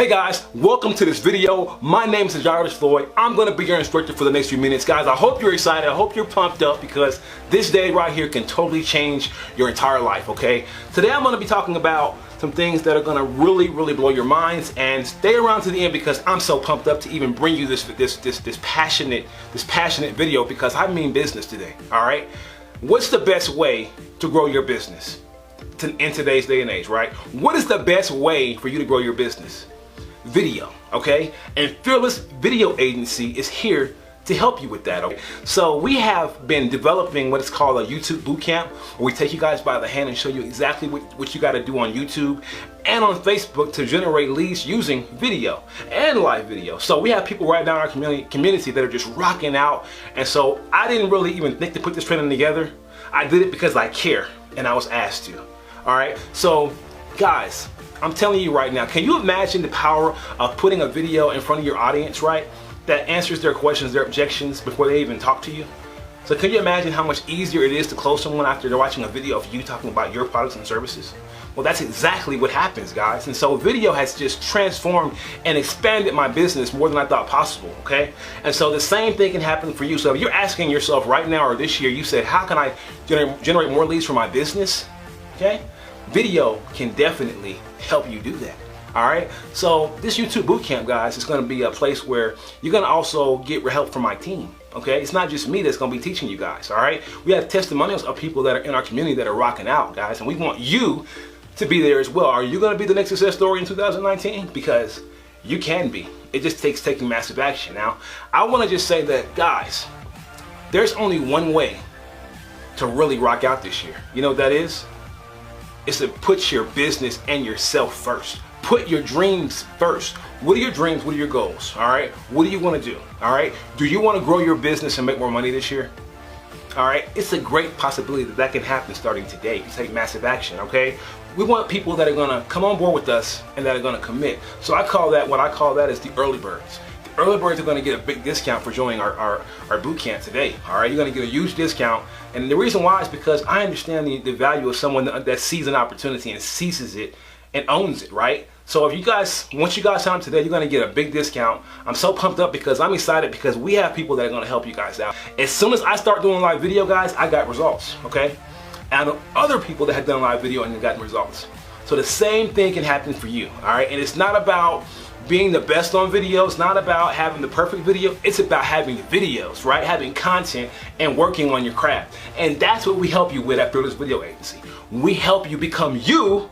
Hey guys, welcome to this video. My name is Jarvis Floyd. I'm going to be your instructor for the next few minutes. Guys, I hope you're excited. I hope you're pumped up because this day right here can totally change your entire life, okay? Today I'm going to be talking about some things that are going to really blow your minds, and stay around to the end because I'm so pumped up to even bring you this passionate video because I mean business today, all right? What's the best way to grow your business in today's day and age, right? What is the best way for you to grow your business? Video, okay? And Fearless Video Agency is here to help you with that, okay? So we have been developing what is called a YouTube Bootcamp, where we take you guys by the hand and show you exactly what you got to do on YouTube and on Facebook to generate leads using video and live video. So we have people right now in our community that are just rocking out, and so I didn't really even think to put this training together. I did it because I care and I was asked to. All right, so guys, I'm telling you right now, can you imagine the power of putting a video in front of your audience, right? That answers their questions, their objections before they even talk to you. So can you imagine how much easier it is to close someone after they're watching a video of you talking about your products and services? Well, that's exactly what happens, guys. And so video has just transformed and expanded my business more than I thought possible, okay? And so the same thing can happen for you. So if you're asking yourself right now or this year, you said, how can I generate more leads for my business? Okay? Video can definitely help you do that. All right, so this YouTube Bootcamp, guys, is going to be a place where you're going to also get help from my team. Okay, it's not just me that's going to be teaching you guys. All right, we have testimonials of people that are in our community that are rocking out, guys, and we want you to be there as well. Are you going to be the next success story in 2019? Because you can be. It just takes taking massive action. Now, I want to just say that, guys, there's only one way to really rock out this year. You know what that is? It's to put your business and yourself first. Put your dreams first. What are your dreams? What are your goals? All right. What do you want to do? All right. Do you want to grow your business and make more money this year? All right. It's a great possibility that that can happen starting today if you take massive action. Okay. We want people that are going to come on board with us and that are going to commit. So I call that, what I call that is the early birds. The early birds are going to get a big discount for joining our boot camp today. All right. You're going to get a huge discount. And the reason why is because I understand the value of someone that sees an opportunity and seizes it and owns it, right? So if you guys, once you guys sign up today, you're going to get a big discount. I'm so pumped up because I'm excited because we have people that are going to help you guys out. As soon as I start doing live video, guys, I got results, okay? And I know other people that have done live video and have gotten results. So the same thing can happen for you, all right? And it's not about being the best on video. It's not about having the perfect video. It's about having videos, right? Having content and working on your craft. And that's what we help you with at Fearless Video Agency. We help you become you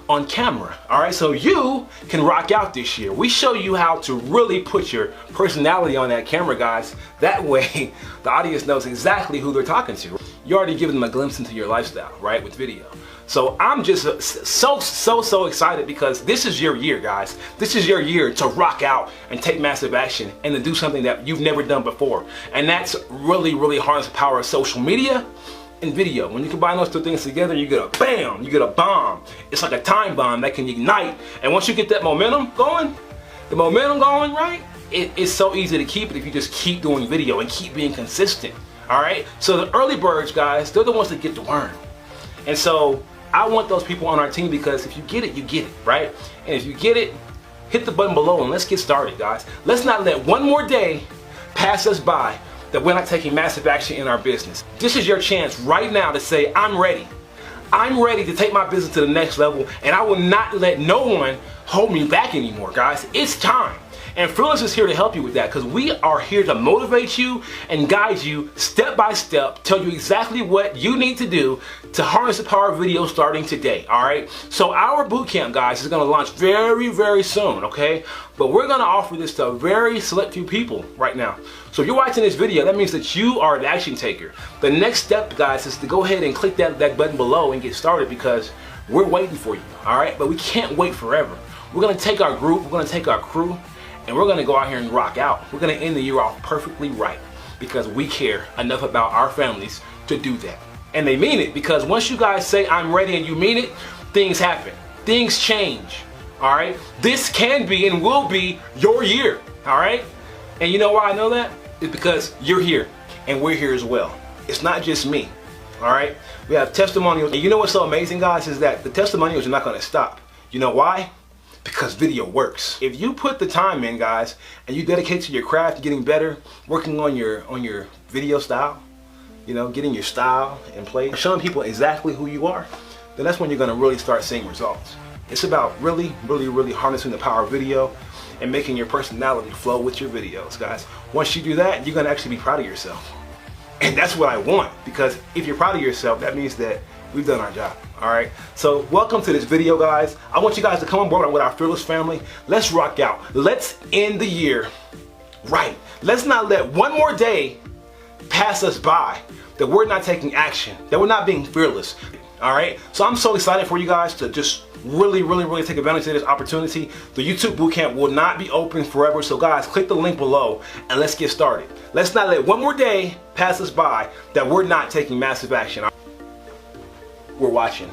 on camera, all right? So you can rock out this year. We show you how to really put your personality on that camera, guys. That way, the audience knows exactly who they're talking to. You're already giving them a glimpse into your lifestyle, right, with video. So I'm just so excited because this is your year, guys. This is your year to rock out and take massive action and to do something that you've never done before. And that's really harness the power of social media and video. When you combine those two things together, you get a bam, you get a bomb. It's like a time bomb that can ignite. And once you get that momentum going, right? It's so easy to keep it if you just keep doing video and keep being consistent. All right. So the early birds, guys, they're the ones that get to learn. And so I want those people on our team because if you get it, you get it, right? And if you get it, hit the button below and let's get started, guys. Let's not let one more day pass us by that we're not taking massive action in our business. This is your chance right now to say, I'm ready. I'm ready to take my business to the next level, and I will not let no one hold me back anymore, guys. It's time. And Fearless is here to help you with that because we are here to motivate you and guide you step by step, tell you exactly what you need to do to harness the power of video starting today, all right? So our bootcamp, guys, is going to launch very soon, okay? But we're going to offer this to a very select few people right now. So if you're watching this video, that means that you are the action taker. The next step, guys, is to go ahead and click that button below and get started because we're waiting for you, all right? But we can't wait forever. We're going to take our group, we're going to take our crew, and we're going to go out here and rock out. We're going to end the year off perfectly right because we care enough about our families to do that. And they mean it because once you guys say, I'm ready, and you mean it, things happen. Things change, all right? This can be and will be your year, all right? And you know why I know that? It's because you're here and we're here as well. It's not just me, all right? We have testimonials. And you know what's so amazing, guys, is that the testimonials are not going to stop. You know why? Because video works. If you put the time in, guys, and you dedicate to your craft, getting better, working on your video style, you know, getting your style in place, showing people exactly who you are, then that's when you're gonna really start seeing results. It's about really harnessing the power of video and making your personality flow with your videos, guys. Once you do that, you're gonna actually be proud of yourself. And that's what I want, because if you're proud of yourself, that means that we've done our job, all right? So welcome to this video, guys. I want you guys to come on board with our Fearless family. Let's rock out. Let's end the year right. Let's not let one more day pass us by that we're not taking action, that we're not being fearless, all right? So I'm so excited for you guys to just really take advantage of this opportunity. The YouTube Bootcamp will not be open forever, so guys, click the link below and let's get started. Let's not let one more day pass us by that we're not taking massive action. We're watching.